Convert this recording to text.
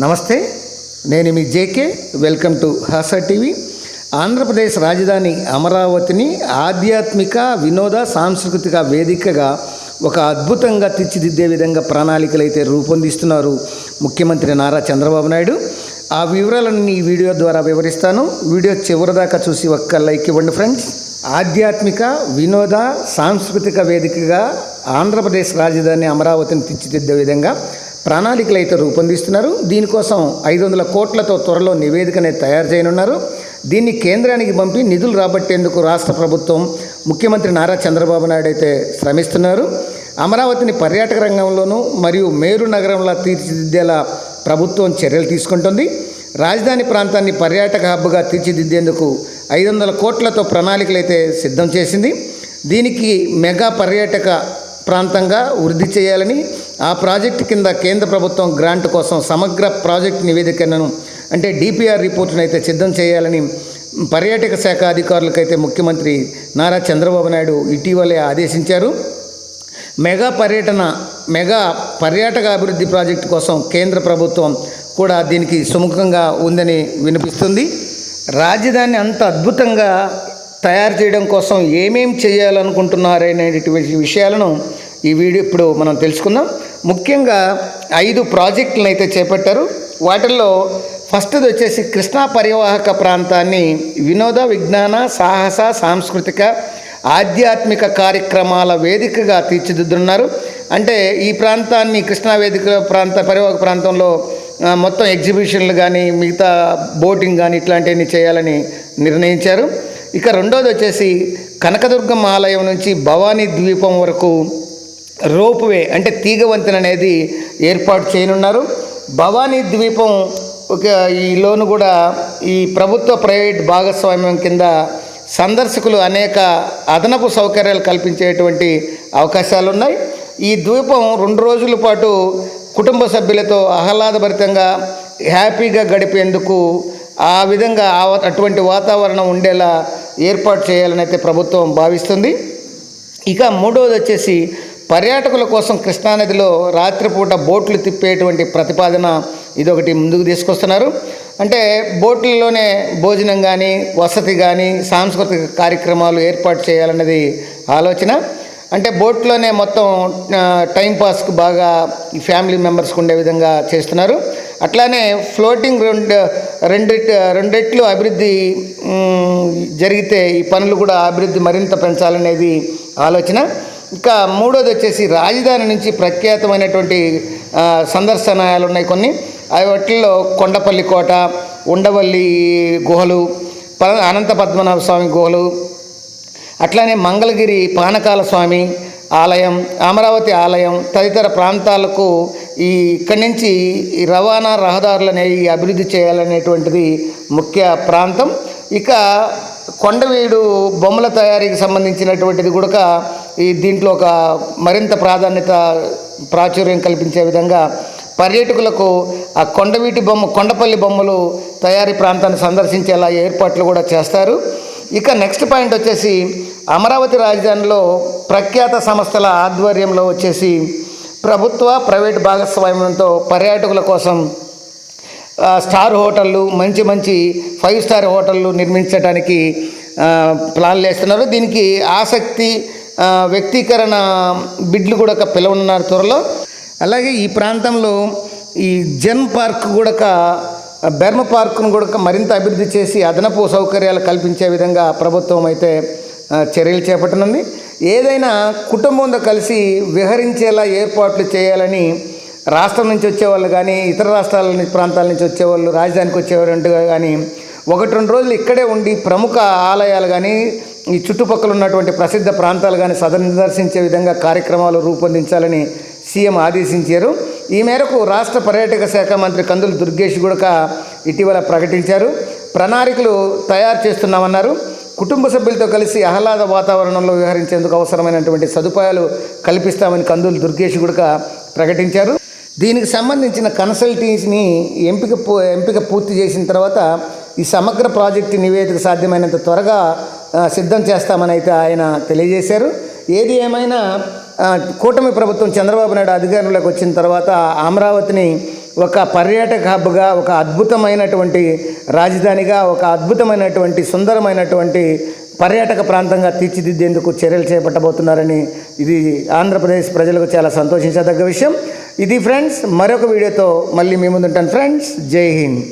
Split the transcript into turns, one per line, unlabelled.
నమస్తే, నేను మీ JK. Welcome to Hasa TV. Andhra Pradesh రాజధాని అమరావతిని ఆధ్యాత్మిక వినోద సాంస్కృతిక వేదికగా ఒక అద్భుతంగా తీర్చిదిద్దే విధంగా ప్రణాళికలు అయితే రూపొందిస్తున్నారు ముఖ్యమంత్రి నారా చంద్రబాబు నాయుడు. ఆ వివరాలను ఈ వీడియో ద్వారా వివరిస్తాను. వీడియో చివరిదాకా చూసి ఒక్క లైక్ ఇవ్వండి ఫ్రెండ్స్. ఆధ్యాత్మిక వినోద సాంస్కృతిక వేదికగా ఆంధ్రప్రదేశ్ రాజధాని అమరావతిని తీర్చిదిద్దే విధంగా ప్రణాళికలు అయితే రూపొందిస్తున్నారు. దీనికోసం 500 కోట్లతో త్వరలో నివేదికనే తయారు చేయనున్నారు. దీన్ని కేంద్రానికి పంపి నిధులు రాబట్టేందుకు రాష్ట్ర ప్రభుత్వం ముఖ్యమంత్రి నారా చంద్రబాబు నాయుడు అయితే శ్రమిస్తున్నారు. అమరావతిని పర్యాటక రంగంలోనూ మరియు మేరు నగరంలో తీర్చిదిద్దేలా ప్రభుత్వం చర్యలు తీసుకుంటుంది. రాజధాని ప్రాంతాన్ని పర్యాటక హబ్గా తీర్చిదిద్దేందుకు 500 కోట్లతో ప్రణాళికలు అయితే సిద్ధం చేసింది. దీనికి మెగా పర్యాటక ప్రాంతంగా వృద్ధి చేయాలని, ఆ ప్రాజెక్టు కింద కేంద్ర ప్రభుత్వం గ్రాంట్ కోసం సమగ్ర ప్రాజెక్టు నివేదికను అంటే డిపిఆర్ రిపోర్టును అయితే సిద్ధం చేయాలని పర్యాటక శాఖ అధికారులకైతే ముఖ్యమంత్రి నారా చంద్రబాబు నాయుడు ఇటీవలే ఆదేశించారు. మెగా పర్యాటక అభివృద్ధి ప్రాజెక్టు కోసం కేంద్ర ప్రభుత్వం కూడా దీనికి సుముఖంగా ఉందని వినిపిస్తుంది. రాజధాని అంత అద్భుతంగా తయారు చేయడం కోసం ఏమేం చేయాలనుకుంటున్నారనేటువంటి విషయాలను ఈ వీడియో ఇప్పుడు మనం తెలుసుకుందాం. ముఖ్యంగా 5 ప్రాజెక్టులను అయితే చేపట్టారు. వాటిల్లో ఫస్ట్ది వచ్చేసి కృష్ణా పరివాహక ప్రాంతాన్ని వినోద విజ్ఞాన సాహస సాంస్కృతిక ఆధ్యాత్మిక కార్యక్రమాల వేదికగా తీర్చిదిద్దున్నారు. అంటే ఈ ప్రాంతాన్ని కృష్ణా వేదిక పరివాహక ప్రాంతంలో మొత్తం ఎగ్జిబిషన్లు కానీ మిగతా బోటింగ్ కానీ ఇట్లాంటివన్నీ చేయాలని నిర్ణయించారు. ఇక రెండోది వచ్చేసి కనకదుర్గమ్మ ఆలయం నుంచి భవానీ ద్వీపం వరకు రోప్వే అంటే తీగ వంతెన అనేది ఏర్పాటు చేయనున్నారు. భవానీ ద్వీపం ఈలోను కూడా ఈ ప్రభుత్వ ప్రైవేట్ భాగస్వామ్యం కింద సందర్శకులు అనేక అదనపు సౌకర్యాలు కల్పించేటువంటి అవకాశాలు ఉన్నాయి. ఈ ద్వీపం 2 రోజుల పాటు కుటుంబ సభ్యులతో ఆహ్లాదభరితంగా హ్యాపీగా గడిపేందుకు ఆ విధంగా అటువంటి వాతావరణం ఉండేలా ఏర్పాటు చేయాలని అయితే ప్రభుత్వం భావిస్తుంది. ఇక మూడవది వచ్చేసి పర్యాటకుల కోసం కృష్ణానదిలో రాత్రిపూట బోట్లు తిప్పేటువంటి ప్రతిపాదన ఇదొకటి ముందుకు తీసుకొస్తున్నారు. అంటే బోట్లలోనే భోజనం కానీ వసతి కానీ సాంస్కృతిక కార్యక్రమాలు ఏర్పాటు చేయాలన్నది ఆలోచన. అంటే బోట్లోనే మొత్తం టైంపాస్కి బాగా ఈ ఫ్యామిలీ మెంబర్స్కి ఉండే విధంగా చేస్తున్నారు. అట్లానే ఫ్లోటింగ్ రెండెట్లు అభివృద్ధి జరిగితే ఈ పనులు కూడా అభివృద్ధి మరింత పెంచాలనేది ఆలోచన. ఇంకా మూడోది వచ్చేసి రాజధాని నుంచి ప్రఖ్యాతమైనటువంటి సందర్శనాలు ఉన్నాయి కొన్ని. వాటిల్లో కొండపల్లి కోట, ఉండవల్లి గుహలు, అనంత పద్మనాభ స్వామి గుహలు, అట్లానే మంగళగిరి పానకాల స్వామి ఆలయం, అమరావతి ఆలయం తదితర ప్రాంతాలకు ఇక్కడి నుంచి రవాణా రహదారులనే అభివృద్ధి చేయాలనేటువంటిది ముఖ్య ప్రాంతం. ఇక కొండవీడు బొమ్మల తయారీకి సంబంధించినటువంటిది కూడా దీంట్లో ఒక మరింత ప్రాచుర్యం కల్పించే విధంగా పర్యాటకులకు ఆ కొండపల్లి బొమ్మలు తయారీ ప్రాంతాన్ని సందర్శించేలా ఏర్పాట్లు కూడా చేస్తారు. ఇక నెక్స్ట్ పాయింట్ వచ్చేసి అమరావతి రాజధానిలో ప్రఖ్యాత సంస్థల ఆధ్వర్యంలో వచ్చేసి ప్రభుత్వ ప్రైవేట్ భాగస్వామ్యంతో పర్యాటకుల కోసం స్టార్ హోటళ్ళు, మంచి 5 స్టార్ హోటళ్ళు నిర్మించడానికి ప్లాన్లు వేస్తున్నారు. దీనికి ఆసక్తి వ్యక్తీకరణ బిడ్లు కూడా పిలవనున్నారు త్వరలో. అలాగే ఈ ప్రాంతంలో ఈ జెన్ పార్క్ కూడా బెర్మ పార్కును కూడా మరింత అభివృద్ధి చేసి అదనపు సౌకర్యాలు కల్పించే విధంగా ప్రభుత్వం అయితే చర్యలు చేపట్టనుంది. ఏదైనా కుటుంబంతో కలిసి విహరించేలా ఏర్పాట్లు చేయాలని రాష్ట్రం నుంచి వచ్చేవాళ్ళు కానీ ఇతర రాష్ట్రాల ప్రాంతాల నుంచి వచ్చేవాళ్ళు రాజధానికి వచ్చేవాళ్ళు కానీ 1-2 రోజులు ఇక్కడే ఉండి ప్రముఖ ఆలయాలు కానీ ఈ చుట్టుపక్కల ఉన్నటువంటి ప్రసిద్ధ ప్రాంతాలు కానీ సందర్శించే విధంగా కార్యక్రమాలు రూపొందించాలని సీఎం ఆదేశించారు. ఈ మేరకు రాష్ట్ర పర్యాటక శాఖ మంత్రి కందుల దుర్గేష్ కూడా ఇటీవల ప్రకటించారు. ప్రణాళికలు తయారు చేస్తున్నామన్నారు. కుటుంబ సభ్యులతో కలిసి ఆహ్లాద వాతావరణంలో విహరించేందుకు అవసరమైనటువంటి సదుపాయాలు కల్పిస్తామని కందుల దుర్గేష్ కూడా ప్రకటించారు. దీనికి సంబంధించిన కన్సల్టెన్సీని ఎంపిక పూర్తి చేసిన తర్వాత ఈ సమగ్ర ప్రాజెక్టు నివేదిక సాధ్యమైనంత త్వరగా సిద్ధం చేస్తామని అయితే ఆయన తెలియజేశారు. ఏది ఏమైనా కూటమి ప్రభుత్వం చంద్రబాబు నాయుడు అధికారంలోకి వచ్చిన తర్వాత అమరావతిని ఒక పర్యాటక హబ్గా, ఒక అద్భుతమైనటువంటి రాజధానిగా, ఒక అద్భుతమైనటువంటి సుందరమైనటువంటి పర్యాటక ప్రాంతంగా తీర్చిదిద్దేందుకు చర్యలు చేపట్టబోతున్నారని ఇది ఆంధ్రప్రదేశ్ ప్రజలకు చాలా సంతోషించదగ్గ విషయం. ఇది ఫ్రెండ్స్, మరొక వీడియోతో మళ్ళీ మీ ముందుంటాను ఫ్రెండ్స్. జై హింద్.